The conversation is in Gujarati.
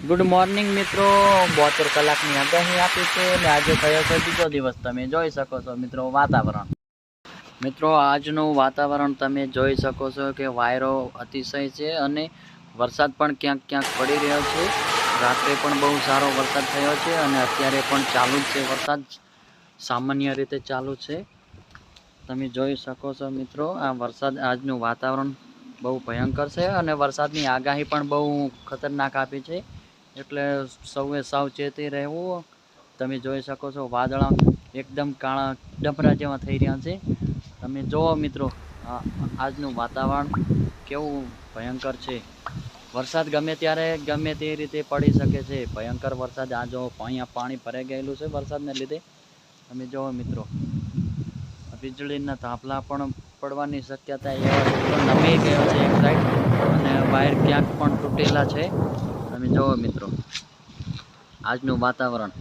ગુડ મોર્નિંગ મિત્રો, 72 કલાકની આગાહી આપી છે અને આજે થયો છે બીજો દિવસ. તમે જોઈ શકો છો મિત્રો વાતાવરણ. મિત્રો આજનું વાતાવરણ તમે જોઈ શકો છો કે વાયરો અતિશય છે અને વરસાદ પણ ક્યાંક ક્યાંક પડી રહ્યો છે. રાત્રે પણ બહુ સારો વરસાદ થયો છે અને અત્યારે પણ ચાલુ જ છે. વરસાદ સામાન્ય રીતે ચાલુ છે. તમે જોઈ શકો છો મિત્રો, આ વરસાદ આજનું વાતાવરણ બહુ ભયંકર છે અને વરસાદની આગાહી પણ બહુ ખતરનાક આપી છે. એટલે સૌએ સાવચેતી રહેવું. તમે જોઈ શકો છો વાદળા એકદમ કાળા ડમરા જેવા થઈ રહ્યા છે. તમે જુઓ મિત્રો, આજનું વાતાવરણ કેવું ભયંકર છે. વરસાદ ગમે ત્યારે ગમે તે રીતે પડી શકે છે. ભયંકર વરસાદ આ જો અહીંયા પાણી ભરાઈ ગયેલું છે વરસાદને લીધે. તમે જુઓ મિત્રો, વીજળીના થાંભલા પણ પડવાની શક્યતા એવા નમી ગયો છે એક સાઈડ અને વાયર ક્યાંક પણ તૂટેલા છે. તમે જુઓ મિત્રો આજનું વાતાવરણ.